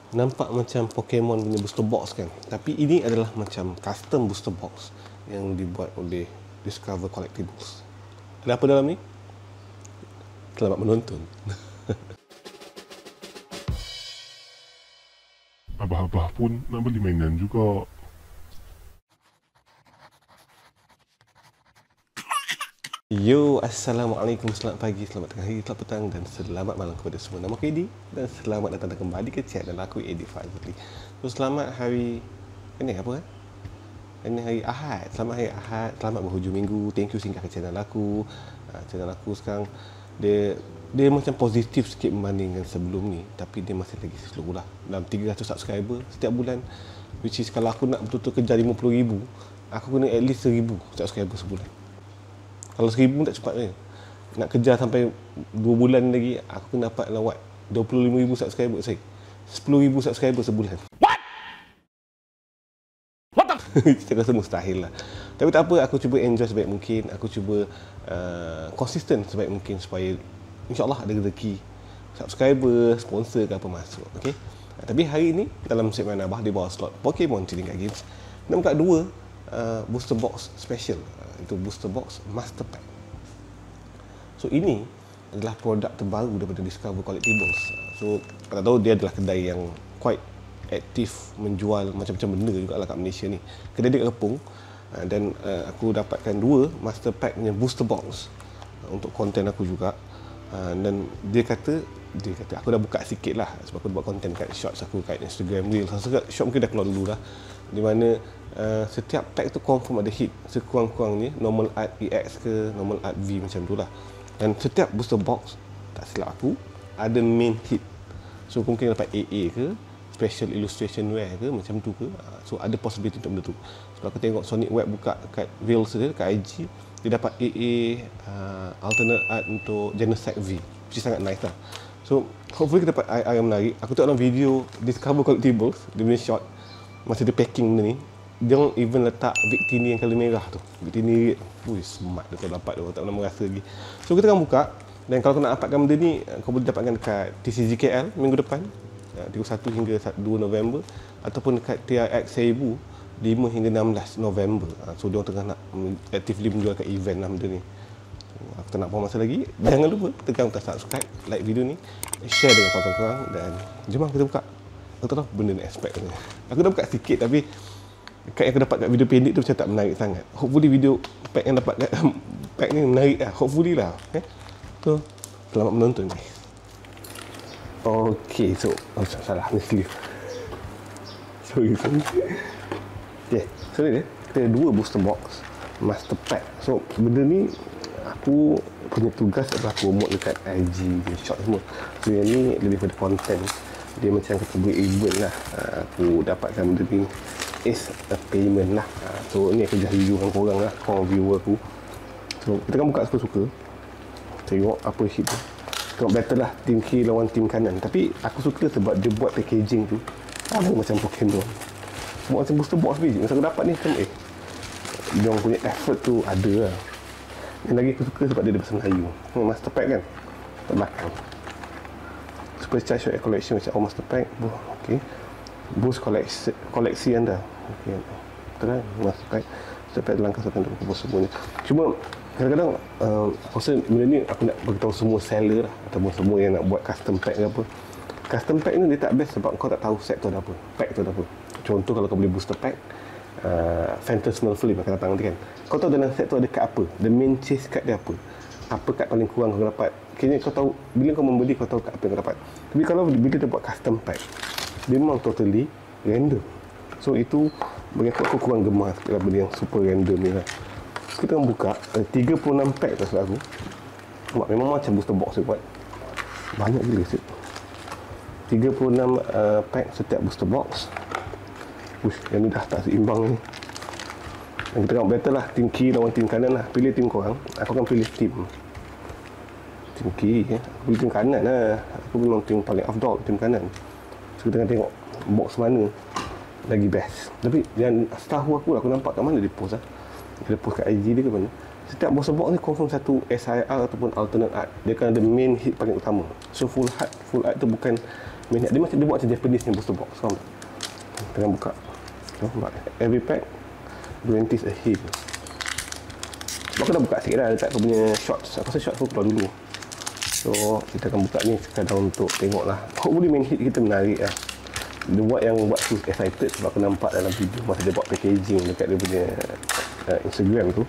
Nampak macam Pokemon punya booster box kan, tapi ini adalah macam custom booster box yang dibuat oleh Discover Collectibles. Ada apa dalam ni? Selamat menonton. Abah-abah pun nak beli mainan juga. Yo, Assalamualaikum, selamat pagi, selamat tengah hari, selamat petang dan selamat malam kepada semua. Nama aku Edi dan selamat datang kembali ke channel aku, Edi Fazli. So, selamat hari, ini apa kan? Ini hari Ahad. Selamat hari Ahad, selamat berhujung minggu. Thank you singgah ke channel aku. Channel aku sekarang dia macam positif sikit berbanding dengan sebelum ni, tapi dia masih lagi slow lah. Dalam 300 subscriber setiap bulan, which is kalau aku nak betul-betul kejar 50,000, aku kena at least 1,000 subscriber sebulan. Kalau 1,000 tak cepat ni. Nak kejar sampai 2 bulan lagi, aku kena dapat lawat 25,000 subscriber, 10,000 subscriber sebulan. What the? Saya rasa mustahil lah. Tapi tak apa, aku cuba enjoy sebaik mungkin. Aku cuba konsisten sebaik mungkin supaya insyaAllah ada rezeki subscriber, sponsor ke apa masuk. Okay? Tapi hari ni dalam segmen Abah di bawah slot Pokemon Trading Card Games, kita buka 2 booster box special. Itu booster box Master Pack. So ini adalah produk terbaru daripada Discover Collectibles. So kita tahu dia adalah kedai yang quite aktif menjual macam-macam benda juga lah kat Malaysia ni. Kedai dia kat Kepung, dan aku dapatkan 2 Master Pack punya booster box untuk konten aku juga. Dan dia kata aku dah buka sikit lah sebab aku buat konten kat shorts aku kat Instagram Reels. Short mungkin dah keluar dulu lah, di mana setiap pack tu confirm ada hit sekurang-kurangnya normal art EX ke normal art V macam tu lah. Dan setiap booster box, tak silap aku, ada main hit. So mungkin dapat AA ke, special illustration rare ke, macam tu ke. So ada possibility untuk benda tu. Sebab aku tengok Sonic Web buka kat Reels dia, kat IG, dia dapat AA alternate art untuk Genocide V, which is sangat nice lah. So hopefully kita dapat yang menarik. Aku tengok dalam video Discover Collectibles, dia punya shot masa dia packing benda ni, dia orang even letak Victini yang colour merah tu, Victini red. Ui, smart dia kau dapat tu, tak pernah merasa lagi. So kita akan buka, dan kalau kau nak dapatkan benda ni, kau boleh dapatkan dekat TCG KL minggu depan, 31 hingga 2 November, ataupun dekat TRX 1000 5 hingga 16 November. So dia orang tengah nak actively menjual kat event lah benda ni. Aku tak nak buang masa lagi. Jangan lupa tekan butang subscribe, like video ni, share dengan kawan-kawan, dan jom kita buka. Aku tak tahu benda ni expect ni. Aku dah buka sikit, tapi kad yang aku dapat kat video pendek tu macam tak menarik sangat. Hopefully video pack yang dapat kat pack ni menarik lah. Hopefully lah. Okay? So selamat menonton guys. Okay, so salah ni sleeve. Sorry. Okay, so ni dia, kita ada 2 booster box Master Pack. So benda ni aku punya tugas adalah promote dekat IG dia, short semua. So yang ni lebih pada content. Dia macam kata buat event lah. Aku dapatkan benda ni is a payment lah. So ni aku just review dengan korang lah, korang viewer aku. So kita akan buka suka-suka, tengok apa hit tu. Tengok battle lah team kiri lawan team kanan. Tapi aku suka sebab dia buat packaging tu macam Pokemon, buat macam booster box biji. Masa aku dapat ni macam dia orang punya effort tu ada lah. Yang lagi aku suka sebab dia ada bahasa Melayu. Master Pack kan kat belakang, Super Charge Shot Collection macam Master Pack. Okay, boost koleksi anda. Okay, betul kan, Master Pack. Master Pack langkah-langkah untuk boost semuanya. Cuma kadang-kadang aku rasa benda ni aku nak beritahu semua seller lah, ataupun semua yang nak buat custom pack ke apa. Custom pack ni dia tak best sebab kau tak tahu set tu ada apa, pack tu ada apa. Contoh kalau kau beli booster pack Phantasmal Flame akan datang nanti kan, kau tahu dalam set tu ada kad apa, the main chase card dia apa kad paling kurang kau dapat. Kini kau tahu, bila kau membeli kau tahu kad apa yang kau dapat. Tapi kalau bila dia buat custom pack, dia memang totally random. So itu bagi aku kurang gemar sikit benda yang super random ni lah. Kita akan buka 36 pack tak salah aku. Memang macam booster box dia buat banyak gila sikit. 36 pack setiap booster box. Yang ni dah tak seimbang ni. Dan kita tengok battle lah, tim kiri lawan tim kanan lah. Pilih tim korang. Aku akan pilih tim kiri ya. Aku pilih tim kanan lah. Aku memang tim paling afdal, tim kanan. So kita akan tengok box mana lagi best. Tapi yang setahu aku nampak kat mana dia post lah. Dia post kat IG dia ke mana. Setiap booster box ni confirm satu SIR ataupun alternate art. Dia akan ada main hit paling utama. So full art tu bukan Dia buat macam Japanese ni booster box, faham tak? Tengah buka. Nampak? Every pack 20 a hit. Sebab aku dah buka sikit dah dekat aku punya shorts. Aku rasa shorts aku keluar dulu. So kita akan buka ni sekadar untuk tengok lah. Hopefully main hit kita menarik lah. Dia buat yang buat tu excited sebab aku nampak dalam video masa dia buat packaging dekat dia punya Instagram tu.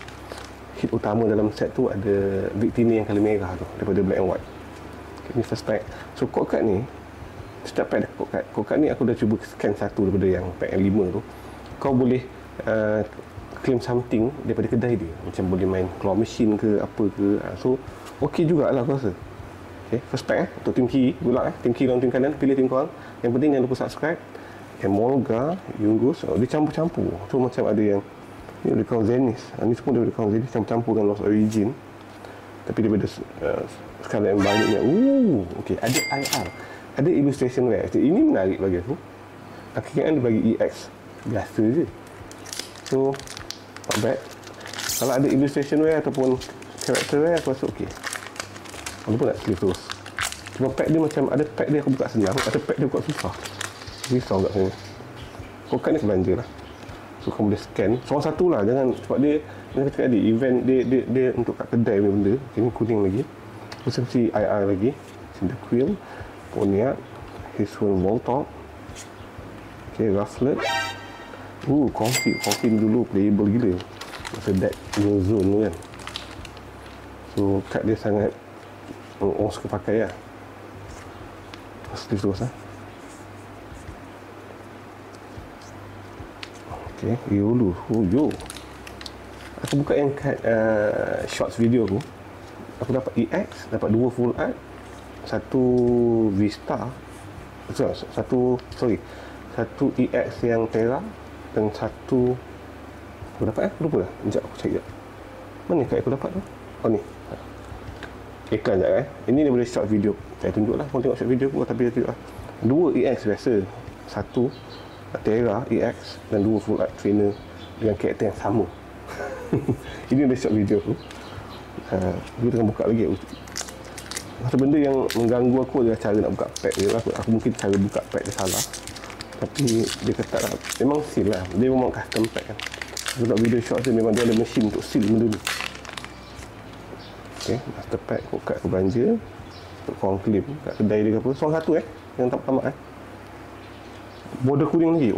Hit utama dalam set tu ada Victini yang colour merah tu daripada black and white. Okay, ni first pack. So code card ni, setiap pack ada code card. Code card ni aku dah cuba scan satu daripada yang pack yang 5 tu. Kau boleh claim something daripada kedai dia, macam boleh main claw machine ke apa ke. So okey jugalah aku rasa. Okay, first pack untuk team kiri. Good luck team kiri lawan team kanan, pilih team korang. Yang penting jangan lupa subscribe. Emolga, Yungus, dia campur-campur. So macam ada yang ni dari kawan Zenith, ni semua daripada kawan Zenith, campur-campur dengan Lost Origin, tapi daripada Scarlet and Violet ni. Okay, ada IR, ada illustration rare. Ini menarik bagi aku. Akhirnya dia bagi EX biasa je, so not bad. Kalau ada illustration rare ataupun character rare, aku rasa ok. Walaupun nak sleeve terus. Cuma pack dia macam, ada pack dia aku buka senang, ada pack dia buka susah. Risau kat sini. Kau kan ni belanja lah. So kau boleh scan seorang satu lah, jangan, sebab dia cakap tadi event dia untuk kat kedai punya benda. Okay, ni kuning lagi, mesti IR lagi. Cyndaquil, Poniard, Hisuian Voltorb, okay, Rufflet. Comfy dulu playable gila masa deck new zone tu kan. So card dia sangat orang suka pakai lah. Sleeve terus lah. Okay, Yolu. Aku buka yang kat shorts video aku. Aku dapat EX, dapat 2 full art, 1 Vista, satu EX yang Terra, dan 1 aku dapat aku lupa dah. Sekejap aku cari sekejap. Mana kat aku dapat tu? Oh ni. Iklan sekejap Ini daripada short video. Saya tunjuk lah. Korang tengok short video aku, tapi tunjuk lah. 2 EX biasa, 1 Terra EX, dan 2 full art trainer dengan karakter yang sama. Ini ada short video aku. Dia tengah buka lagi. Masa benda yang mengganggu aku adalah cara nak buka pack dia. Aku mungkin cara buka pack dia salah, tapi dia ketat lah. Memang seal lah, dia memang custom pack kan. Aku tengok video short dia, memang dia ada mesin untuk seal benda ni. Ok, master pack code card aku belanja untuk korang claim kat kedai dia ke apa. Seorang satu yang tak tamat border kuning lagi.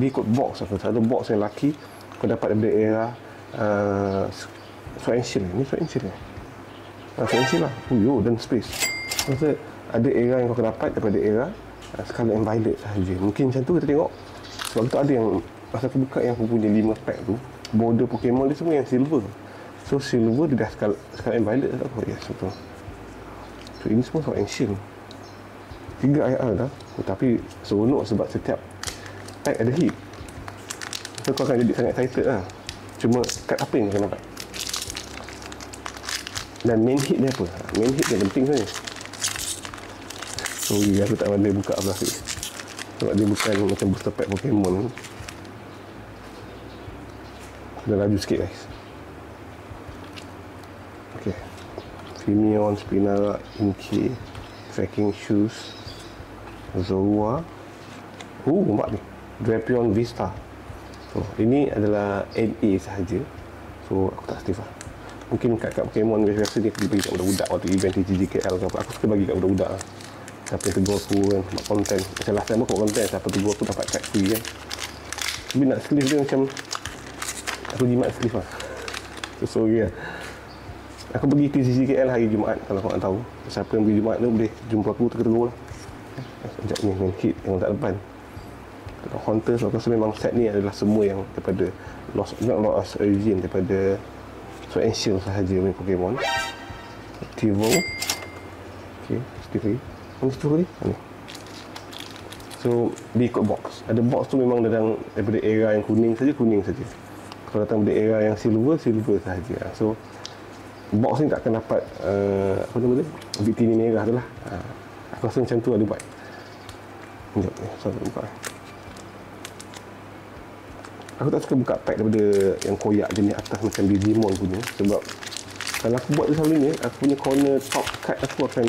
Dia ikut box. Aku satu box yang laki aku dapat daripada era Sword and Shield. Ni Sword and Shield Sword and Shield lah. Dan Space. Maksudnya ada era yang kau dapat daripada era Scarlet and Violet sahaja. Mungkin macam tu kita tengok. Sebab tu ada yang masa aku buka yang aku punya 5 pack tu, border Pokemon dia semua yang silver. So silver dia dah Scarlet and Violet tak apa. Yes, betul. So ini semua Sword and Shield. 3 IR dah. Tapi seronok sebab setiap pack ada hit. So kau akan jadi sangat excited lah. Cuma kad apa yang kau dapat, dan main hit dia apa. Main hit dia penting sebenarnya. Sorry aku tak pandai buka grafik sebab dia bukan macam booster pack Pokemon. Dah laju sikit guys. Ok, Fimion, Spinara, Inkay, Tracking Shoes, Zorua. Nampak ni Drapion Vista. So ini adalah NA sahaja. So aku tak sleeve lah. Mungkin kat Pokemon biasa ni aku bagi kat budak-budak waktu event TGKL ke apa. Aku suka bagi kat budak-budak lah. Siapa yang tegur aku kan buat konten. Macam last time aku buat konten, siapa tegur aku dapat card free kan. Tapi nak sleeve dia macam aku jimat sleeve lah. So sorry lah. Aku pergi TGKL hari Jumaat. Kalau korang tahu, siapa yang pergi Jumaat tu boleh jumpa aku, tegur-tegur lah. Sekejap ni main hit yang tak depan. Kalau Hunters, aku rasa memang set ni adalah semua yang daripada Lost Origin, daripada Sword and Shield sahaja main Pokemon. Tivo. Okay, Steve. Mana Steve ni? Ni. So dia ikut box. Ada box tu memang datang daripada era yang kuning saja. Kalau datang daripada era yang silver sahaja. So box ni tak akan dapat apa nama dia? Victini merah tu lah. Aku rasa macam tu ada buat. Sekejap ni, saya buka. Aku tak suka buka pack daripada yang koyak jenis atas macam Digimon punya. Sebab kalau aku buat tu selalu ni, aku punya corner top card aku akan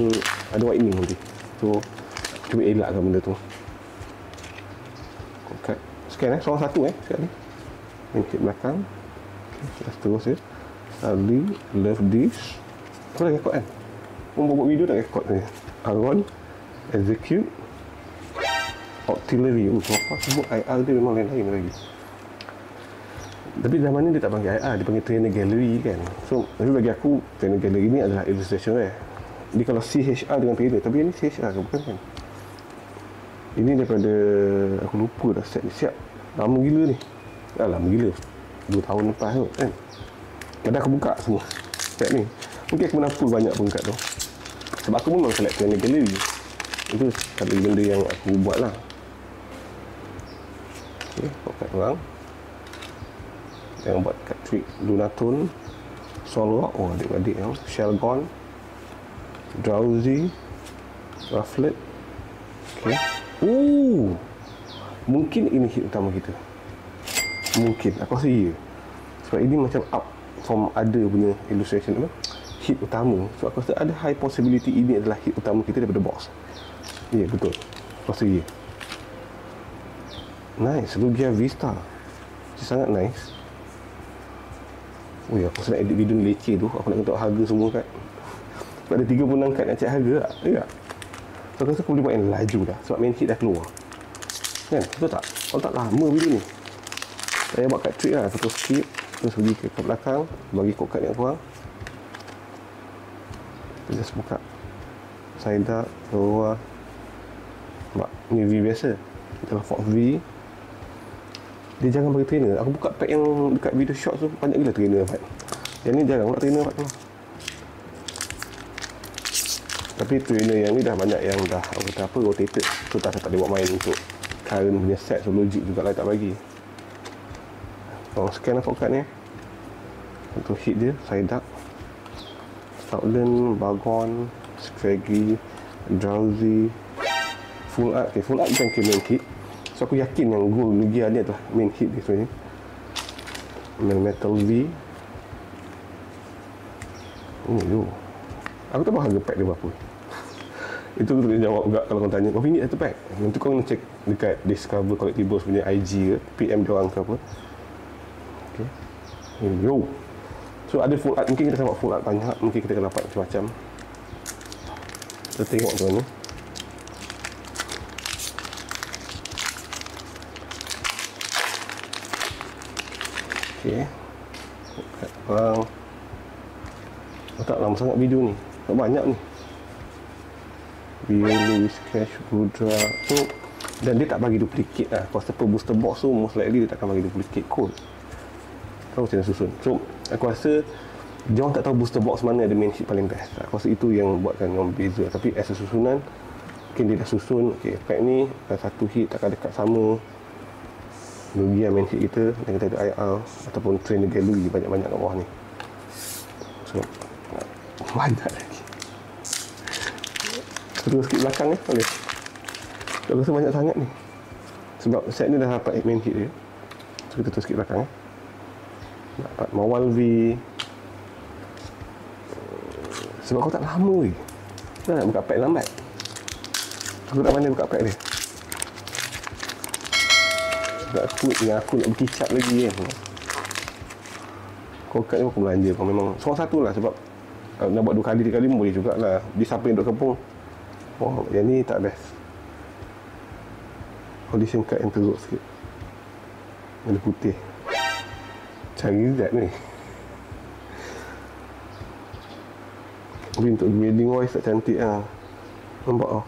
ada whitening nanti. So aku Cuba elakkan benda tu. Cut. Scan seorang satu sekali. Main kit belakang. Okay, terus ya. Ali, love this. Kau dah rekod kan? Kau buat video tak rekod ni. Aron, execute, auxiliary. Kenapa sebut IR dia memang lain-lain lagi. Tapi zaman ni dia tak panggil IR, dia panggil trainer gallery kan. So, tapi bagi aku trainer gallery ni adalah illustration Dia kalau CHR dengan trainer, tapi ini CHR ke bukan kan? Ini daripada aku lupa dah set ni. Siap. Lama gila ni. Lama gila. 2 tahun lepas tu kan. Kadang aku buka semua set ni. Mungkin aku menampul banyak pun kat tu. Sebab aku pun memang select trainer gallery. Itu satu benda yang aku buat lah. Okay, kat orang. Yang buat kat trick Lunatone, Solrock, adik-adik Shelgon, Drowsy, Rufflet. Okay. Mungkin ini hit utama kita. Mungkin, aku rasa ya. Sebab ini macam up from other punya illustration hit utama. So aku rasa ada high possibility ini adalah hit utama kita daripada box. Ya, betul. Aku rasa ya. Nice, Lugia Vista. Sangat nice. Aku nak edit video ni leceh tu. Aku nak tengok harga semua kat. Sebab ada 36 kat nak cek harga tak? Ya tak? So aku rasa aku boleh buat yang laju dah. Sebab main hit dah keluar. Kan? Betul tak? Kalau tak lama video ni. Saya buat kat trick lah. Aku terus skip. Terus pergi ke belakang. Bagi code yang kurang. Kita just buka. Side up. Keluar. Nampak? Ni V biasa. Kita Fox V. Dia jangan bagi trainer. Aku buka pack yang dekat video short tu banyak gila trainer dapat. Yang ni jarang nak trainer dapat tu. Tapi trainer yang ni dah banyak yang dah kata apa rotated. So tak boleh buat main untuk current punya set. So logik juga lah tak bagi. Kalau scan lah fokat ni. Untuk hit dia side up. Stoutland, Bagon, Scraggy, Drowsy, Full Art. Okay, Full Art bukan main hit. So aku yakin yang gold Lugia ni adalah main hit dia sebenarnya. Metal V. Aku tak tahu harga pack dia berapa. Itu aku boleh jawab juga kalau kau tanya. Berapa minit satu pack? Nanti kau kena check dekat Discover Collectibles punya IG ke, PM dia orang ke apa. Okay. So ada full art. Mungkin kita dapat full art banyak. Mungkin kita akan dapat macam-macam. Kita tengok macam mana. Okay. Tak lama sangat video ni. Tak banyak ni. Bio, Louis, Cash, Rudra. So, dan dia tak bagi duplicate lah. Kalau per booster box tu, most likely dia takkan bagi duplicate code. Tahu macam mana susun. So, aku rasa dia orang tak tahu booster box mana ada main hit paling best. Aku rasa itu yang buatkan yang beza. Tapi as a susunan, mungkin dia dah susun. Okay, pack ni, satu hit takkan dekat sama. Lugia main hit kita, dan kita ada IR ataupun trainer gallery banyak-banyak kat bawah ni. So, banyak lagi. Terus skip belakang ni, boleh. Aku rasa banyak sangat ni. Sebab set ni dah dapat main hit dia. So, kita terus skip belakang ni. Dapat Mawal V. Sebab kau tak lama weh. Kau nak buka pack lambat. Aku tak pandai buka pack dia. Aku nak berkicap lagi kan. Kau kat ni aku belanja kau memang seorang satu lah. Sebab nak buat 2 kali 3 kali pun boleh jugalah. Dia siapa yang duduk kampung. Yang ni tak best. Audition card yang teruk sikit. Ada putih. Cari zat ni. Tapi untuk grading wise tak cantik lah. Nampak tau.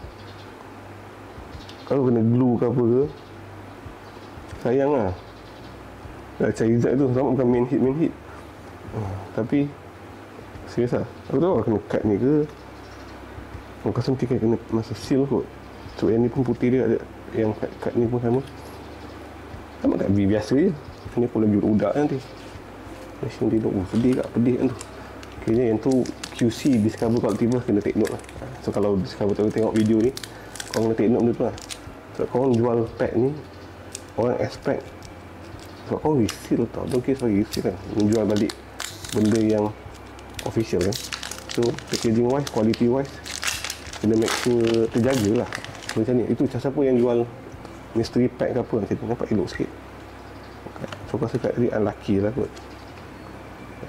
Kalau kena glue ke apa ke, sayang lah. Dah cari zat tu sama bukan main hit. Tapi serius lah. Aku tahu lah kena cut ni ke. Aku rasa mesti kena masa seal kot. So yang ni pun putih dia ada. Yang cut ni pun sama. Sama tak V biasa je. Ni pun lagi budak nanti. Mesin dia sedih kat pedih kan tu. Kayaknya yang tu QC Discover Collectibles kena take note lah. So kalau Discover tengok video ni, kau kena take note benda tu lah. So korang jual pack ni, orang expect sebab korang reseal tau. Don't case bagi reseal kan. Menjual balik benda yang official kan. So packaging wise, quality wise, kena make sure terjaga lah. Macam ni. Itu siapa yang jual mystery pack ke apa macam ni, nampak elok sikit. So aku rasa kat tadi unlucky lah kot.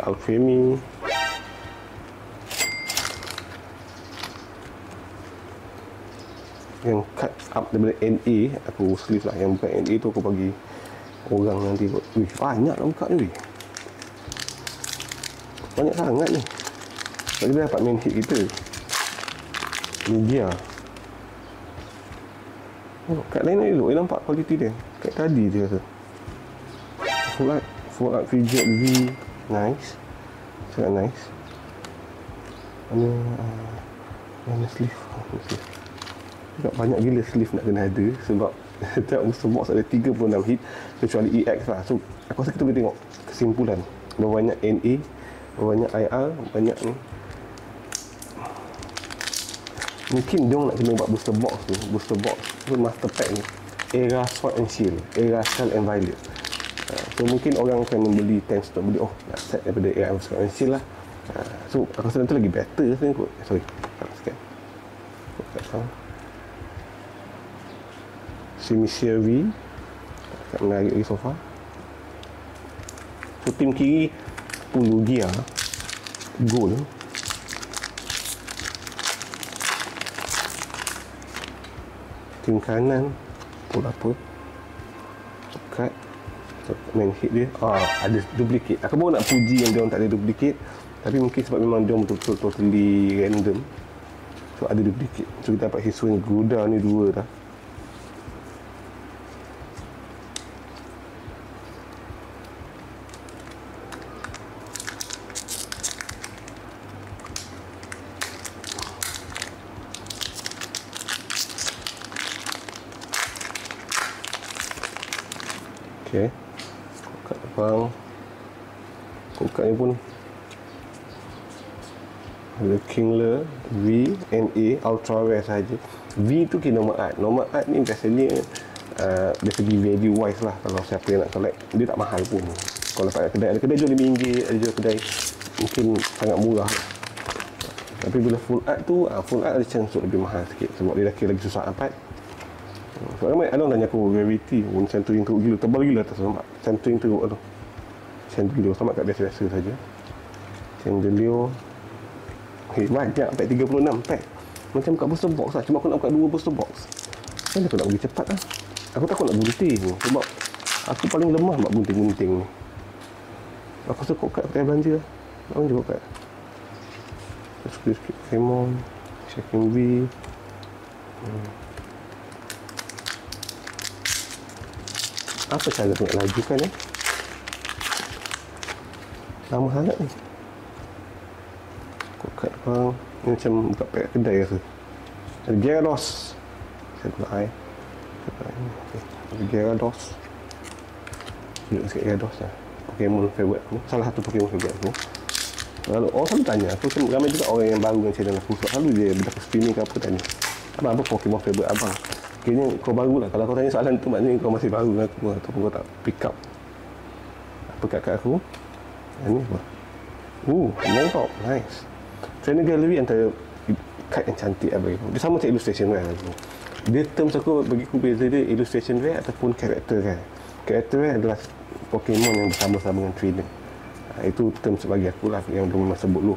Alchemy. Yang cut up daripada NA aku sleeve lah. Yang bukan NA tu aku bagi orang nanti kot. Wih, banyak lah buka ni weh. Banyak sangat ni. Sebab kita dapat main hit kita. Ni dia. Oh, kat lain elok. Nampak kualiti dia. Kat tadi dia rasa. Full art fidget V. Nice. Sangat nice. Mana sleeve? Sleeve. Juga banyak gila sleeve nak kena ada. Sebab setiap booster box ada 36 hit. Kecuali EX lah. So aku rasa kita boleh tengok kesimpulan. Berapa banyak NA, berapa banyak IR, banyak ni. Mungkin diorang nak kena buat booster box ni. Booster box tu master pack ni. Era Sword and Shield, Era Shell and Violet. So mungkin orang akan membeli, tends to beli, oh nak set daripada Era Sword and Shield lah. So aku rasa nanti lagi better sebenarnya kot. Sorry, salah sikit. Simisia V. Tak menarik lagi so far. So tim kiri 10 gear gold. Tim kanan pun apa, cut main hit dia ada duplicate. Aku baru nak puji yang dia orang tak ada duplicate, tapi mungkin sebab memang dia betul-betul totally random, so ada duplicate. So kita dapat Hisuian Gruda ni 2 dah. Okay, kat depan kokat ni pun ada Kingler V, NA, Ultra Rare saja. V tu kira normal art. Normal art ni biasanya dari segi value wise lah, kalau siapa yang nak collect, dia tak mahal pun. Kalau dapat kat kedai, ada kedai jual RM5, ada jual kedai mungkin sangat murah. Tapi bila full art tu, full art ada chance untuk lebih mahal sikit, sebab dia dah kira lagi susah dapat. Sebab ramai ada orang tanya aku Gravity pun centering teruk gila, tebal gila atas, nampak centering teruk tu. Chandelier sama kat biasa-biasa saja. Chandelier banyak pack 36 pack. Macam kat booster box lah, cuma aku nak buka 2 booster box. Macam aku nak pergi cepat lah. Aku takut nak gunting sebab aku paling lemah buat gunting-gunting ni. Aku rasa kokat pakai belanja lah. Nak belanja kokat. Sikit-sikit Pokemon, Shaking V. Apa cara tu nak lajukan ni? Lama sangat ni. Kokat bang. Ni macam buka pack kedai rasa. Ada Gyarados. Saya guna air. Ada Gyarados. Tunjuk sikit Gyarados lah. Pokemon favourite aku. Salah satu Pokemon favourite aku. Lalu orang selalu tanya aku, ramai juga orang yang baru dengan channel aku. Selalu dia berdapat streaming ke apa tanya, abang apa Pokemon favourite abang? Kayaknya kau baru lah. Kalau kau tanya soalan tu maknanya kau masih baru dengan aku, ataupun kau tak pick up apa kat aku. Yang ni apa? Longkop. Nice. Trainer Gallery antara card yang cantik lah bagi aku. Dia sama macam illustration rare lah. Dia terms aku, bagi aku beza dia illustration rare ataupun character rare. Character rare adalah Pokemon yang bersama-sama dengan trainer. Itu terms bagi aku lah yang dia memang sebut dulu.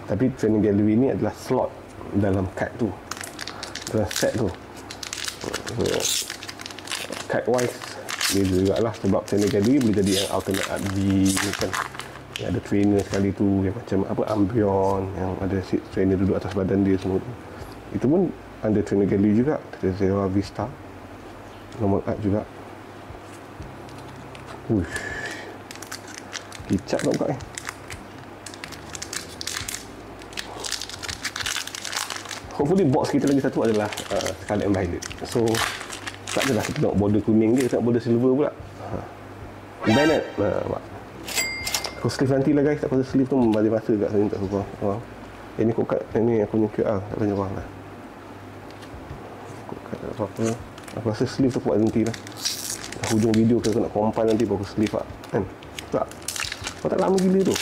Tapi Trainer Gallery ni adalah slot dalam card tu, dalam set tu. So, card wise dia juga lah, sebab Trainer Gallery boleh jadi yang alternate art V kan. Yang ada trainer sekali tu, yang macam apa Umbreon, yang ada trainer duduk atas badan dia semua tu. Itu pun under Trainer Gallery juga. Ada Zera Vista, normal art juga. Kicap tak buka ni. Hopefully box kita lagi satu adalah Scarlet and Violet. So tak adalah kita tengok border kuning dia, tengok border silver pula. Bennett. Aku sleeve nanti lah guys. Aku rasa sleeve tu membalik masa kat sini, tak suka. Ini kokat, ini aku punya QR. Tak tanya orang lah. Kokat tak apa-apa. Aku rasa sleeve tu buat nanti lah. Hujung video aku nak compile nanti baru sleeve lah kan. Tak, kau tak lama gila tu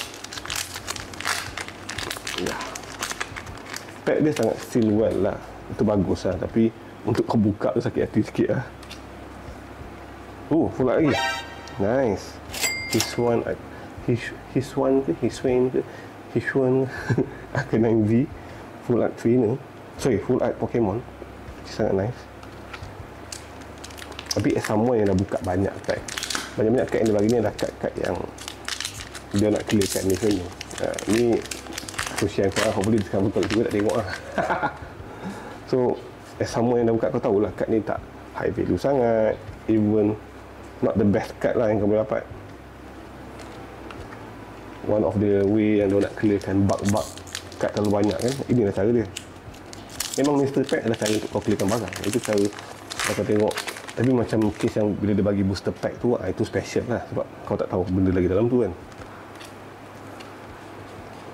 ya. Pack dia sangat still well lah, itu bagus lah. Tapi untuk kau buka tu sakit hati sikit lah. Full art lagi. Nice. Hisuan Arcanine V full art trainer. Full art Pokemon. Sangat nice. Tapi semua yang dah buka banyak kad. Banyak-banyak kad yang dia bagi ni adalah kad-kad yang dia nak clear kad ni sebenarnya. Ni aku share korang, hopefully sekarang betul juga tak tengok lah. So semua yang dah buka kau tahulah kad ni tak high value sangat, even not the best card lah yang kau boleh dapat. One of the way yang dia nak clearkan bug-bug kad terlalu banyak kan, inilah cara dia. Memang mystery pack adalah cara untuk kau clearkan barang, itu cara kau tengok. Tapi macam case yang bila dia bagi booster pack tu, itu special lah, sebab kau tak tahu benda lagi dalam tu kan.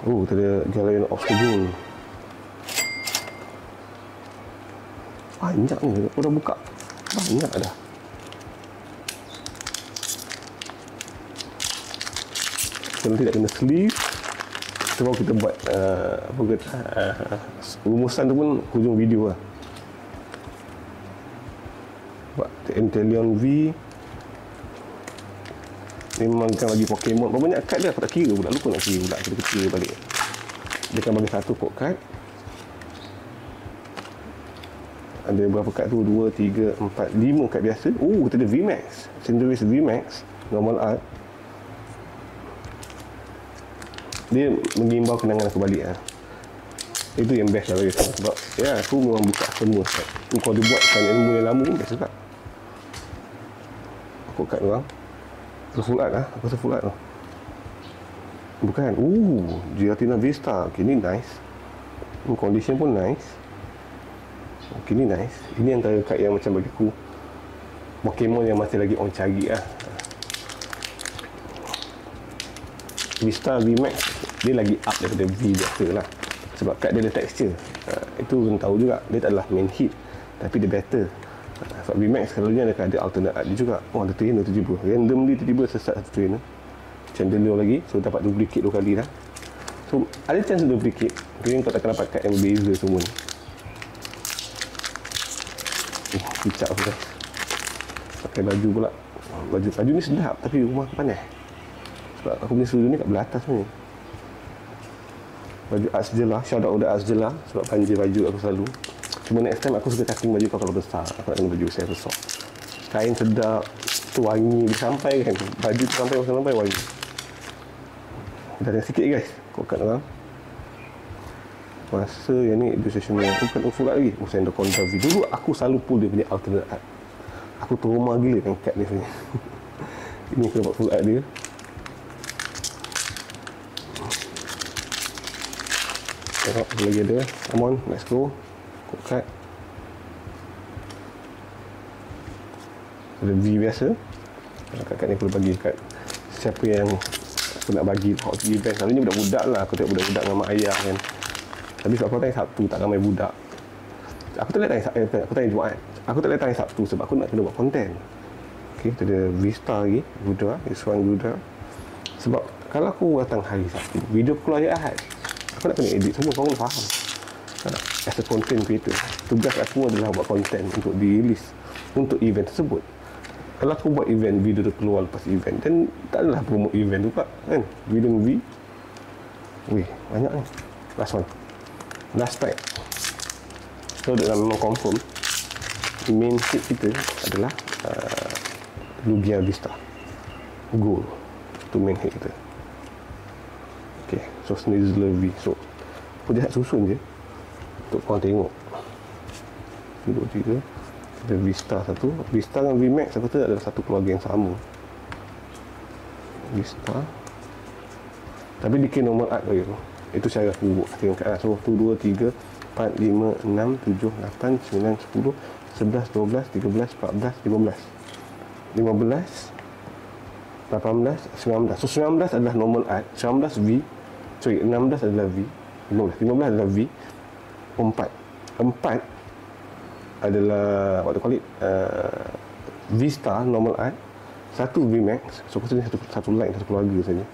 Tu ada Galarian Obstagoon. Banyak ni, aku dah buka banyak dah. So nanti tak kena sleeve. Sebab kita buat rumusan tu pun hujung video lah. Buat Inteleon V. Memang kan bagi Pokemon. Berapa banyak kad dia aku tak kira pula. Lupa nak kira pula. Kita kira balik. Dia kan bagi satu code card. Ada berapa kad tu? 2, 3, 4, 5 kad biasa. Kita ada VMAX. Cinderace VMAX. Normal art. Dia mengimbau kenangan aku balik lah. Itu yang best lah bagi aku. Sebab aku memang buka semua kad. Kalau dia buatkan ilmu yang lama pun best juga. Aku kad orang. Terus full art lah. Aku rasa full art tu. Bukan. Giratina Vista. Okay, ni nice. Condition pun nice. Okay, ni nice. Ini antara kad yang macam bagi aku Pokemon yang masih lagi orang cari lah. Vista VMAX dia lagi up daripada V biasa lah. Sebab kad dia ada texture. Itu kena tahu juga. Dia tak adalah main hit, tapi dia better. Sebab VMAX selalunya ada alternate art dia juga. Ada trainer tiba-tiba. Randomly tiba-tiba sesat satu trainer. Chandelier lagi. So dapat duplicate 2 kali dah. So ada chance duplicate. Mungkin kau takkan dapat kad yang berbeza semua ni. Kicap aku guys. Pakai baju pula. Baju ni sedap tapi rumah aku panas. Sebab aku punya studio ni kat belah atas ni. Baju Art Sejelah. Shout out Art Sejelah. Sebab banjir baju aku selalu. Cuma next time aku suka cutting baju kau kalau besar. Aku nak kena baju saya besar. Kain sedap. Tu wangi. Dia sampai kan. Baju tu sampai wangi. Dah ada sikit guys. Kau kat orang. Masa yang ni illustration ni bukan full art lagi. Saya ada Contra V. Dulu aku selalu pull dia punya alternate art. Aku trauma gila dengan kat dia punya. Ini aku dapat full art dia. Tengok lagi ada. Come on, let's go. Code card. Ada V biasa. Kat ni aku boleh bagi kat siapa yang aku nak bagi hot event. Selalunya budak-budak lah. Aku tengok budak-budak dengan mak ayah kan. Tapi sebab aku tanya Sabtu tak ramai budak. Aku tak boleh tanya aku tanya Jumaat. Aku tak boleh tanya Sabtu sebab aku nak kena buat konten. Okay, kita ada Vista lagi, Gudra, Iswan Gudra. Sebab kalau aku datang hari Sabtu, video keluar hari Ahad, aku nak kena edit semua, kau kena faham. As a content creator, tugas aku adalah buat konten untuk di-release untuk event tersebut. Kalau aku buat event, video tu keluar lepas event, dan tak adalah promote event tu pak, kan? Video V. Wih, banyak ni. Last one. Last pack. So dia memang confirm main hit kita adalah Lugia Vista Gold. Itu main hit kita. Okay, so Sneasler V. So aku jahat susun je untuk korang tengok. 1, 2, 3. Ada Vista satu. Vista dengan VMAX aku kata adalah satu keluarga yang sama. Vista. Tapi dia kira normal art bagi aku. Itu cara aku buat tengok kat. So 1, 2, 3, 4, 5, 6, 7, 8, 9, 10, 11, 12, 13, 14, 15, 18, 19. So 19 adalah normal art. 16 adalah V. 15 adalah V. 4 adalah what to call it, Vista normal art. 1 VMAX. So aku sini satu line, satu keluarga saja.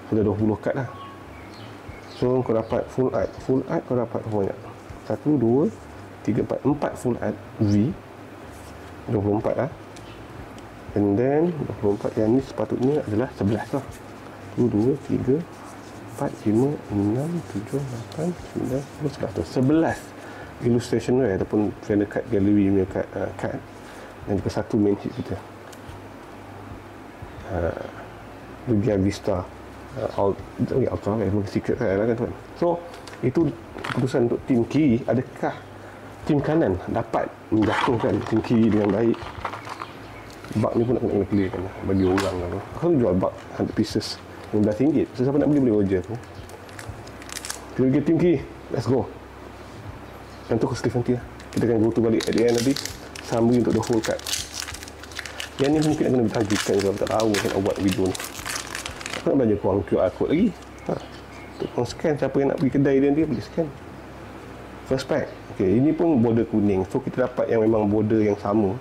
So dah 20 kad lah. So kau dapat full art kau dapat berapa banyak? 1, 2, 4 full art V 24 lah, and then 24 yang ni sepatutnya adalah 11 lah. 1, 2, 3, 4, 5, 6, 7, 8, 9, 10, 11 illustration ataupun Final Cut Gallery punya cut, dan juga satu main hit kita, Lugia Vista Ultra secret kan tuan. So itu keputusan untuk tim kiri. Adakah tim kanan dapat menjatuhkan tim kiri dengan baik? Bug ni pun nak kena clearkan bagi orang lah. Kalau jual bug 100 pieces RM15, so siapa nak beli boleh order tu. Kita pergi tim kiri, let's go. Yang tu ke nanti lah. Kita akan go to balik at the end nanti, summary untuk the whole card. Yang ni mungkin akan bertajukan kalau tak tahu saya nak buat video ni. Aku nak belajar korang QR code lagi. Untuk korang scan, siapa yang nak pergi kedai dia boleh scan. First pack. Okay, ini pun border kuning. So kita dapat yang memang border yang sama.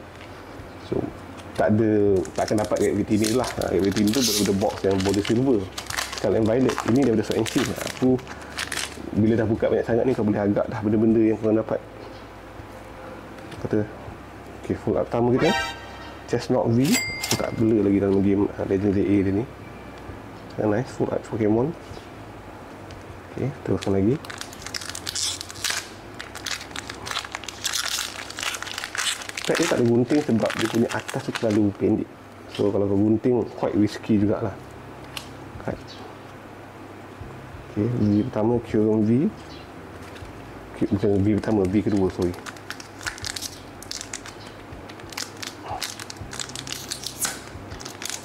So tak akan dapat red retin ni lah. Red retin tu daripada box yang border silver. Kalau yang violet, ini daripada Sword and Shield. Aku bila dah buka banyak sangat ni, kau boleh agak dah benda-benda yang korang dapat. Kata okay, full art pertama kita Chestnut V. Aku tak blur lagi dalam game Legendary A dia ni. Nice, full art Pokemon. Okay, teruskan lagi. Pack dia tak ada gunting sebab dia punya atas tu terlalu pendek. So kalau kau gunting, quite risky jugalah. Right. Okay, V pertama, Kyurem V. Bukan V pertama, V kedua, sorry.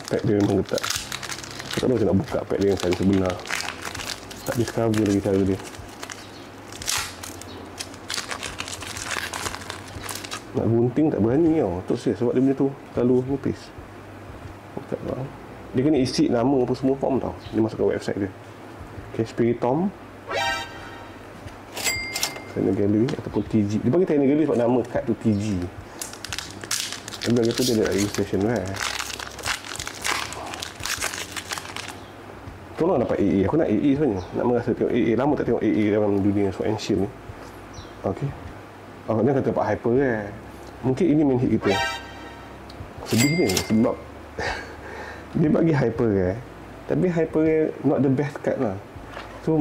Pack dia memang getak. Aku tak tahu macam nak buka pack dia yang sebenar. Tak discover lagi cara dia. Nak gunting tak berani tau. Untuk serius sebab dia benda tu terlalu nipis. Dia kena isi nama apa semua form tau. Dia masuk ke website dia. Okay, Spiritomb, Final Gallery ataupun TG. Dia bagi Final Gallery sebab nama kad tu TG. Dia bilang kata dia ada illustration tolong dapat AA. Aku nak AA sebenarnya. Nak merasa tengok AA. Lama tak tengok AA dalam dunia Sword and Shield ni. Okay. Dia kata dapat hyper mungkin ini main hit kita. Sedih ni sebab dia bagi hyper tapi hyper not the best card lah. So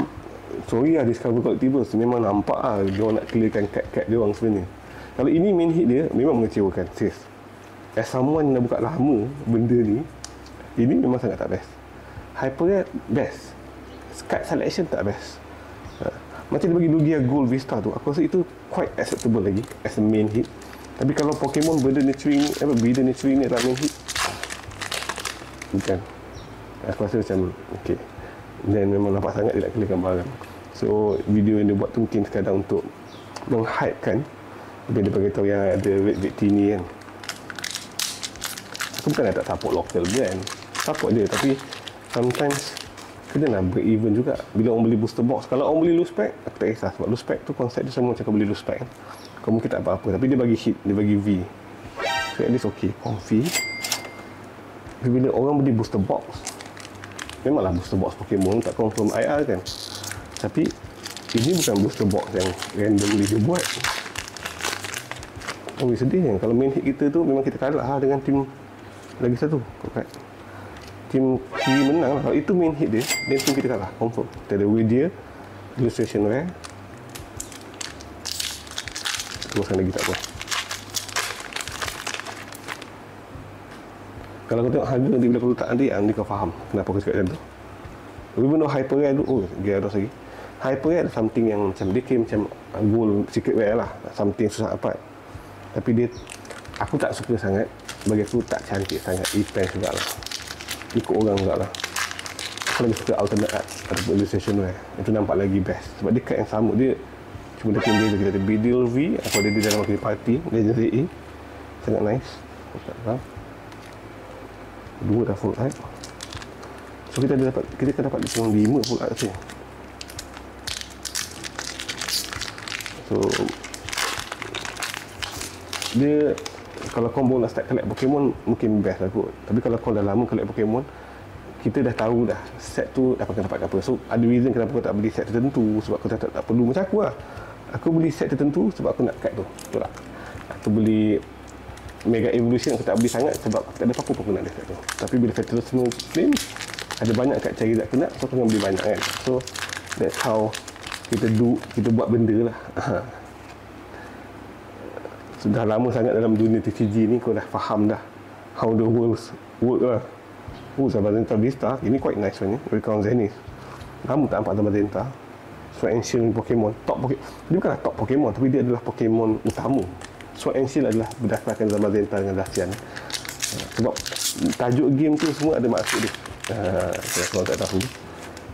sorry lah, Discover Collectibles memang nampak lah dia orang nak clearkan card-card dia orang sebenarnya. Kalau ini main hit dia memang mengecewakan, serius. As someone yang dah buka lama benda ni, ini memang sangat tak best. Hyper dia best, card selection tak best. Macam dia bagi Lugia Gold Vista tu, aku rasa itu quite acceptable lagi as a main hit. Tapi kalau Pokemon Border Nurturing ni adalah main hit, bukan. Aku rasa macam okay, dan memang nampak sangat dia nak clearkan barang. So video yang dia buat tu mungkin sekadar untuk meng-hypekan. Bila dia beritahu yang ada Red Victini ni kan. Aku bukan tak support local brand, support dia, tapi sometimes kena nak break even juga bila orang beli booster box. Kalau orang beli loose pack, aku tak kisah sebab loose pack tu konsep dia sama macam kau beli loose pack kan. Kau mungkin tak apa-apa, tapi dia bagi hit, dia bagi V, so at least okay, comfy. Tapi bila orang beli booster box, memanglah booster box Pokemon tak confirm IR kan, tapi ini bukan booster box yang randomly dia buat. Oh sedih kan kalau main hit kita tu memang kita kalah dengan tim lagi satu kan. Tim kiri menang lah. Kalau itu main hit dia, dan tim kita kalah confirm. Kita ada Widia illustration rare. Teruskan lagi tak apa. Kalau kau tengok harga nanti bila kau letak nanti kau faham kenapa aku cakap macam tu. Tapi benda hyper rare tu, Gyarados lagi. Hyper rare ada something yang macam dia kira macam gold secret rare lah, something susah dapat. Tapi dia, aku tak suka sangat. Bagi aku tak cantik sangat. Depends juga lah, ikut orang juga lah. Aku lagi suka alternate art ataupun illustration rare. Itu nampak lagi best sebab dia card yang sama. Dia cuma dia beza. Kita ada Beedrill V atau dia dalam kiri party Legendary A, sangat nice. Tak tahu. Dua dah full art. So kita akan dapat 5 full art tu. So dia, kalau combo nak start collect Pokemon mungkin best lah kot. Tapi kalau kau dah lama collect Pokemon, kita dah tahu dah set tu dapat apa. So ada reason kenapa kau tak beli set tertentu, sebab kau tak perlu. Macam aku lah, Aku beli set tertentu sebab aku nak cut tu. Betul tak? Aku beli Mega Evolution aku tak beli sangat sebab aku tak ada apa-apa pun aku nak ada set tu. Tapi bila Fatal Smooth Flame ada banyak kat cari zat aku nak, so aku nak beli banyak kan. So that's how kita buat benda lah. Sudah lama sangat dalam dunia TCG ni, kau dah faham dah how the worlds work lah. Zamazenta Vista ini quite nice one ni. Recount Zenith, lama tak nampak Zamazenta. Sword and Shield Pokemon top Pokemon, dia bukanlah top Pokemon tapi dia adalah Pokemon utama. Sword and Shield adalah berdasarkan Zamazenta dengan Dacian. Sebab tajuk game tu semua ada maksud dia. Kalau tak tahu,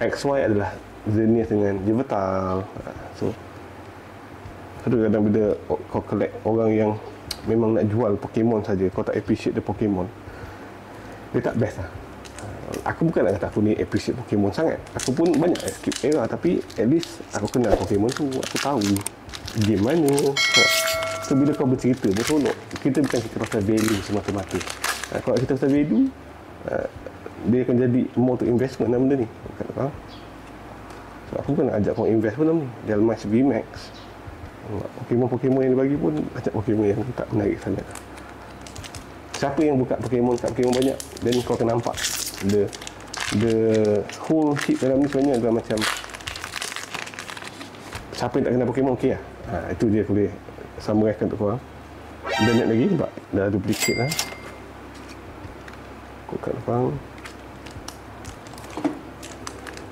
XY adalah Zenith dengan Yveltal. So kadang-kadang bila kau collect orang yang memang nak jual Pokemon saja, kau tak appreciate the Pokemon, dia tak best lah. Aku bukan nak kata aku ni appreciate Pokemon sangat. Aku pun banyak skip era, tapi at least aku kenal Pokemon tu. Aku tahu game mana. So bila kau bercerita bertolak, kita bukan cerita pasal value semata-mata. Kalau kita pasal value, dia akan jadi more to investment dalam benda ni. So aku bukan nak ajak kau invest pun dalam ni. Dalmas VMAX, Pokemon yang dia bagi pun ajak Pokemon yang tak menarik sangat. Siapa yang buka Pokemon kat Pokemon banyak, dan kau akan nampak the whole hit dalam ni sebenarnya adalah macam siapa yang tak kenal Pokemon, okey lah. Itu dia aku boleh summarizekan untuk korang. Banyak lagi sebab dah duplicate lah. Aku kat depan.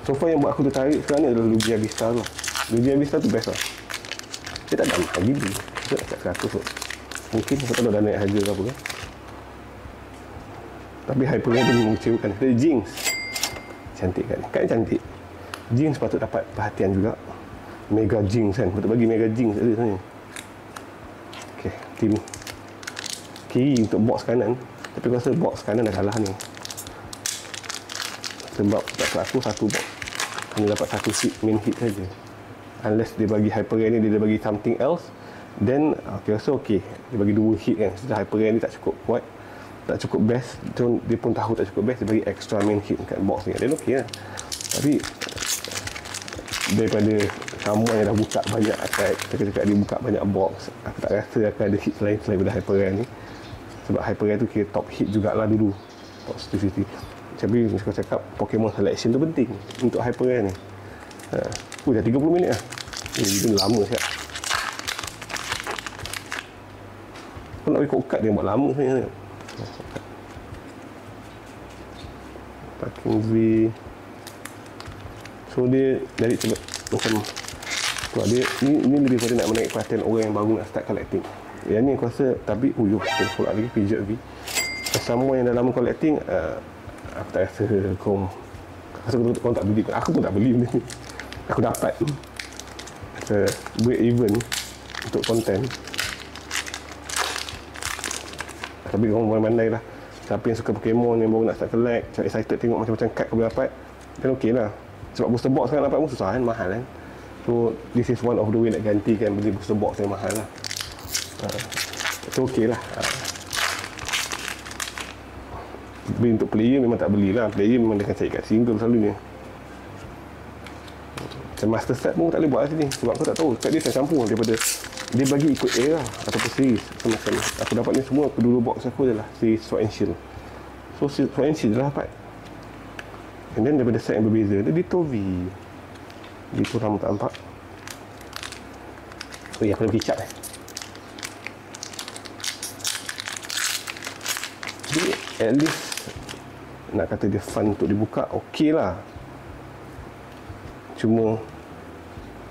So far yang buat aku tertarik sekarang ni adalah Lugia Vista lah. Lugia Vista tu best lah. Dia tak ada mahal gila. Dia tak kat 100 kot. Mungkin aku tak tahu dah naik harga ke apa kan. Tapi Hypergame tu mengecewakan. Ada Jinx. Cantik kan? Kan cantik. Jinx patut dapat perhatian juga. Mega Jinx kan? Patut bagi Mega Jinx ada sebenarnya. Okay, team kiri untuk box kanan. Tapi aku rasa box kanan dah kalah ni. Sebab tak aku satu box hanya dapat satu hit, main hit saja. Unless dia bagi Hypergame ni, dia bagi something else, then aku rasa okay. Dia bagi 2 hit kan. Setelah Hypergame ni tak cukup kuat, tak cukup best, dia pun tahu tak cukup best, dia bagi extra main hit kat box ni, dan okey lah. Tapi daripada someone yang dah buka banyak attack, cakap dia buka banyak box, aku tak rasa akan ada hit lain selain daripada Hypergame ni. Sebab Hypergame tu kira top hit jugalah dulu, top City. Tapi macam kau cakap, Pokemon selection tu penting untuk Hypergame ni. Dah 30 minit lah. Itu lama siap. Kau nak record cut dia buat lama sebenarnya. Parking V. So dia dari macam dia ni lebih pada nak menaik perhatian orang yang baru nak start collecting. Yang ni aku rasa, tapi kita follow lagi Pidgeot V. Semua yang dah lama collecting, aku tak rasa kau tak beli. Aku pun tak beli benda ni. Aku dapat break even untuk konten. Tapi korang pandai lah. Siapa yang suka Pokemon, yang baru nak start collect, macam excited tengok macam-macam card kau boleh dapat, dan okey lah. Sebab booster box sekarang dapat pun susah kan, mahal kan. So this is one of the way nak gantikan beli booster box yang mahal lah. So okey lah. Tapi untuk player memang tak belilah. Player memang dia akan cari kat single selalunya. Macam master set pun tak boleh buat kat sini. Sebab aku tak tahu. Kat dia saya campur daripada dia bagi ikut era ataupun series. Macam aku dapat ni semua, kedua box aku adalah series Sword and Shield. So Sword and Shield dah dapat. And then daripada set yang berbeza, dia Ditto V. Ditto lama tak nampak. Oh ya, aku dah pergi cat Jadi at least nak kata dia fun untuk dibuka, okey lah. Cuma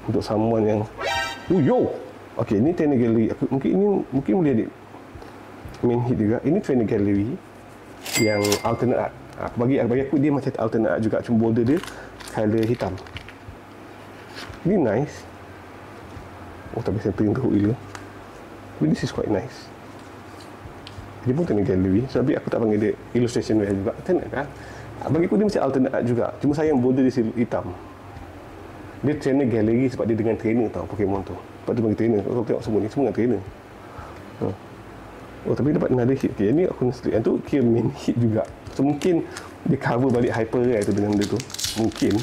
untuk someone yang okey, ni trainer gallery. Mungkin boleh edit main hit juga. Ini trainer gallery yang alternate art. Bagi aku dia macam alternate art juga, cuma border dia colour hitam. Ini nice. Tapi saya teruk gila. But this is quite nice. Dia pun trainer gallery. Tapi aku tak panggil dia illustration juga. Alternate kan? Bagi aku dia macam alternate art juga. Cuma sayang border dia hitam. Dia trainer gallery sebab dia dengan trainer tau Pokemon tu. Sebab dia bagi trainer. Kalau tengok semua ni, semua dengan trainer. Tapi dapat another hit. Okay, ni aku nak yang tu kira main hit juga. So mungkin dia cover balik Hyper Rare tu dengan benda tu. Mungkin.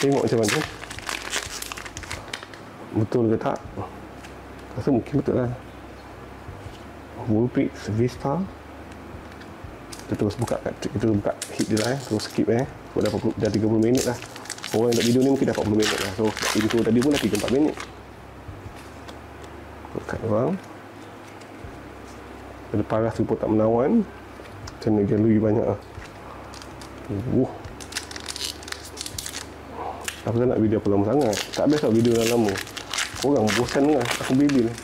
Tengok macam mana. betul ke tak? Rasa mungkin betul lah. Vulpix Vista. Kita terus buka kat, kita buka hit dia lah terus skip dah 30 minit lah. Orang yang nak video ni mungkin dah 40 minit lah. So intro tadi pun dah 3-4 minit. Kat orang ada paras tu pun tak menawan. Channel gallery banyak lah. Aku tak nak video apa lama sangat. Tak best lah video dah lama. Orang bosan lah. Aku beli lah.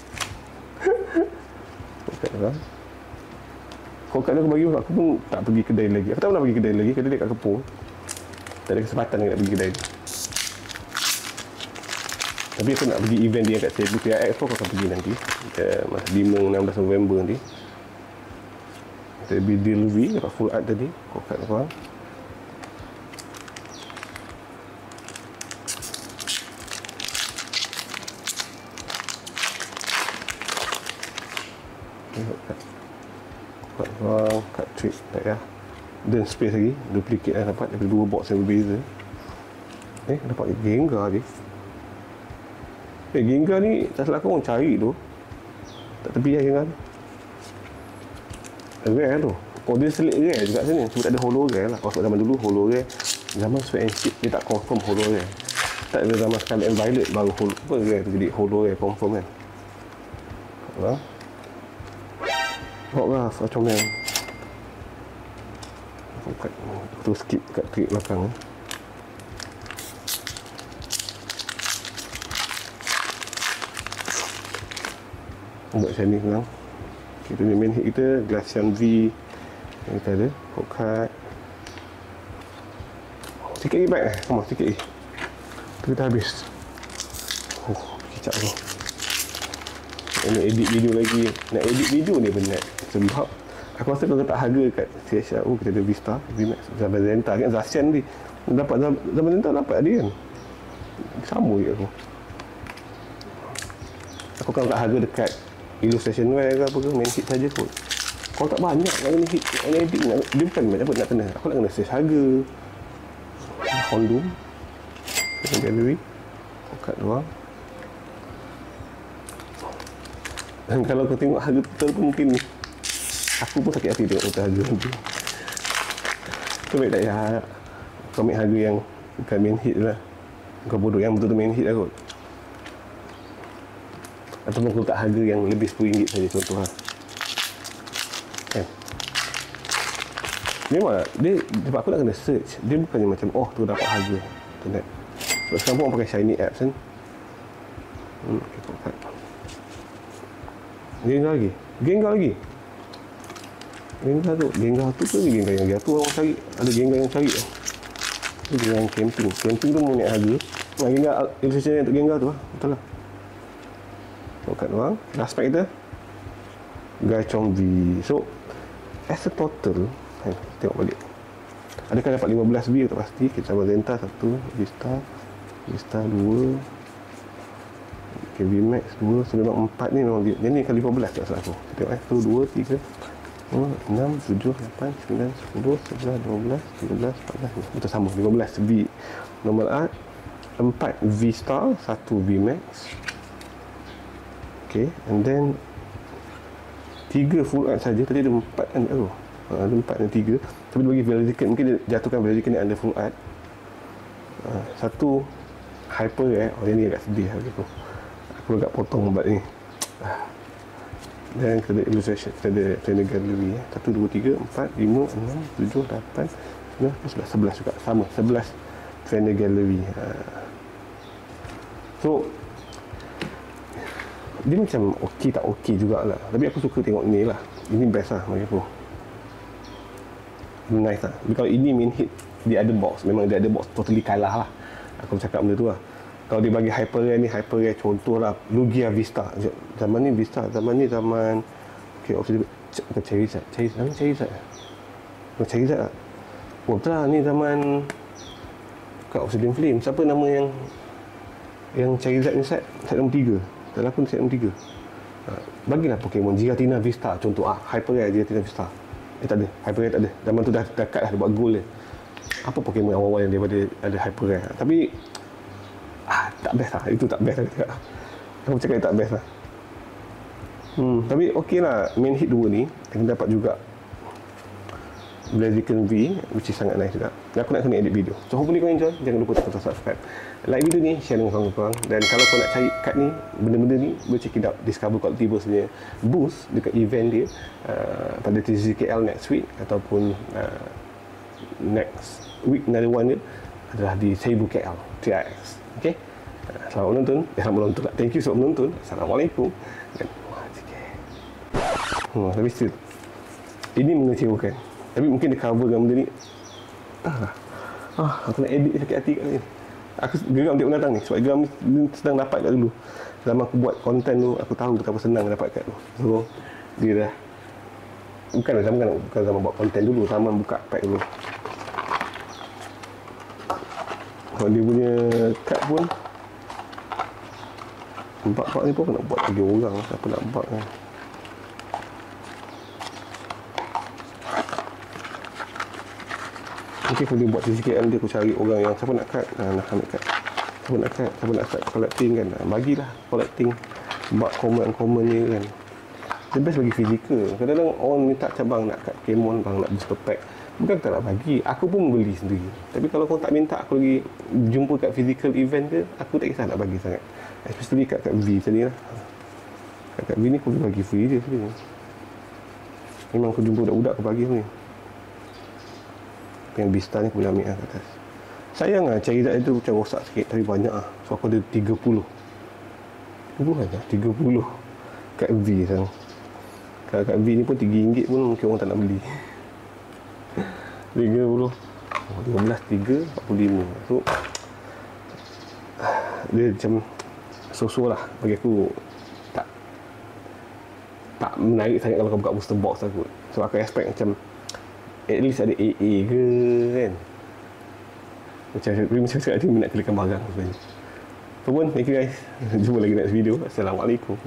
Kat orang. Kalau kat aku bagi aku pun tak pergi kedai lagi. Aku tak pernah pergi kedai lagi. Kedai dia kat Kepung. Tak ada kesempatan nak pergi kedai dia. Tapi aku nak pergi event dia kat Cebu TRX pun aku akan pergi nanti. Masa 5-16 November nanti. Kita pergi delivery dapat full art tadi. Kau kat korang. Kat korang, kat trick tak ya. Dan space lagi, duplicate lah dapat daripada 2 box yang berbeza. Dapat Gengar je. Gengar ni tak salah aku orang cari tu. Tak tepi lah Gengar tu. Rare tu. Kalau dia selit rare juga sini. Cuma tak ada holo rare lah. Kalau sebab zaman dulu holo rare. Zaman Sword and Shield dia tak confirm holo rare. Tak ada zaman Scarlet and Violet baru holo rare tu jadi holo rare confirm kan. Haa. Rock macam ni. Tu skip kat trik belakang. Buat macam ni sekarang. Kita ni main hit kita Glacian V yang kita ada. Hawkeye. Sikit lagi baik sama sikit lagi. Kita dah habis. Kicap tu. Nak edit video lagi. Nak edit video ni penat. Sebab aku rasa kalau tak harga kat CHRO kita ada Vista, VMAX, Zaman Zenta kan Zacian ni. Dapat Zaman Zenta dapat dia kan. Sama je aku. Aku kalau tak harga dekat Illustration Wear ke apa ke, main hit saja kot. Kalau tak banyak nak kena hit, nak edit, dia bukan apa nak kena. Aku nak kena search harga. Hondum. Gallery. Kat luar. Dan kalau kau tengok harga total pun mungkin aku pun sakit hati tengok total harga nanti. Kau baik tak ya? Kau ambil harga yang bukan main hit lah. Kau bodoh yang betul-betul main hit lah kot. Ataupun kau letak harga yang lebih RM10 saja contoh lah. Kan? Memang dia, sebab aku nak kena search. Dia bukannya macam, oh tu dapat harga internet. Sebab sekarang pun orang pakai Shiny apps kan. Okay, kau kat. Gengar lagi. Gengar tu ke Gengar yang dia tu orang cari. Ada Gengar yang cari. Itu Gengar yang camping. Camping tu naik harga. Gengar illustration untuk Gengar tu lah. Betul lah. So kat orang. Last pack kita. Gaichong V. So as a total. Tengok balik. Adakah dapat 15 V tak pasti. Kita sama Zenta 1. Vista 2. VMAX 2, so memang 4 ni memang dia ni kali 15 tak salah aku. Tengok 1, 2, 3, 4, 5, 6, 7, 8, 9, 10, 11, 12, 13, 14. Betul sama 15 V normal art, 4 V Star, 1 VMAX. Okay, and then 3 full art saja. Tadi ada 4 kan aku. Ada 4 dan 3. Tapi dia bagi value ticket, mungkin dia jatuhkan value ticket ni under full art. Satu hyper oh yang ni agak sedih aku. Aku agak potong buat ni. Dan kita ada illustration, kita ada trainer gallery 1, 2, 3, 4, 5, 6, 7, 8, 9, 10, 11 juga. Sama, 11 trainer gallery. So dia macam okey tak okey jugalah. Tapi aku suka tengok ni lah. Ini best lah bagi aku. Nice lah. Tapi kalau ini main hit, dia ada box. Memang dia ada box totally kalah lah. Aku cakap benda tu lah. Kalau dia bagi hyper rare ni, hyper rare contoh lah Lugia Vista. Zaman ni Vista, zaman ni zaman bukan Charizard. Charizard lah. Oh betul lah, ni zaman kat Obsidian Flame. Siapa nama yang Charizard ni set nombor 3. Tak lah pun set nombor 3. Bagilah Pokemon Giratina Vista contoh. Hyper rare Giratina Vista. Tak ada, hyper rare tak ada. Zaman tu dah cut lah, dia buat goal dia. Apa Pokemon awal-awal yang daripada ada hyper rare. Tapi tak best lah, itu tak best lah. Aku cakap tak best lah. Tapi okey lah, main hit 2 ni kita dapat juga Blaziken V, which is sangat nice juga. Dan aku nak kena edit video. So hopefully kau enjoy. Jangan lupa tekan subscribe, like video ni, share dengan kawan-kawan. Dan kalau kau nak cari kad ni, benda-benda ni, boleh check it out Discover Quality Boost punya booth dekat event dia pada TCKL next week, ataupun next week another one dia adalah di Cebu KL TRX. Okay, selamat menonton. Selamat menonton. Thank you selamat menonton. Assalamualaikum. Dan tapi still ini mengecewakan. Tapi mungkin dia cover dengan benda ni. Aku nak edit sakit hati kat ni. Aku geram tengok datang ni. Sebab geram ni sedang dapat kat dulu. Zaman aku buat konten tu, aku tahu betapa senang dapat kat tu. So dia dah bukan zaman buat konten dulu, zaman buka pack dulu. Kalau dia punya kad pun bak-bak ni pun aku nak buat 3 orang. Siapa nak bak kan. Mungkin kalau dia buat TCKL dia, aku cari orang yang siapa nak kad, nak ambil kad. Siapa nak kad, siapa nak start collecting kan, bagilah collecting bak common ni kan. The best bagi fizikal. Kadang-kadang orang minta cabang nak kad Pokemon, bang nak booster pack, bukan tak nak bagi, aku pun beli sendiri. Tapi kalau kau tak minta aku lagi jumpa kat physical event ke, aku tak kisah nak bagi sangat. Especially kat V tadi lah. Kat V ni aku boleh bagi free je sebenarnya. Memang aku jumpa budak-budak aku bagi ni. Yang Vista ni aku boleh ambil lah kat atas. Sayang lah Charizard itu macam rosak sikit, tapi banyak lah. So aku ada 30 aja, 30 kat V sekarang. Kalau kat V ni pun RM3 pun mungkin orang tak nak beli. 30 15, 3, 45. So dia macam so-so lah bagi aku. Tak menarik sangat kalau kau buka booster box aku. So aku expect macam at least ada AA ke kan. Macam cakap tadi nak kelikan barang sebenarnya. So pun, thank you guys. Jumpa lagi next video. Assalamualaikum.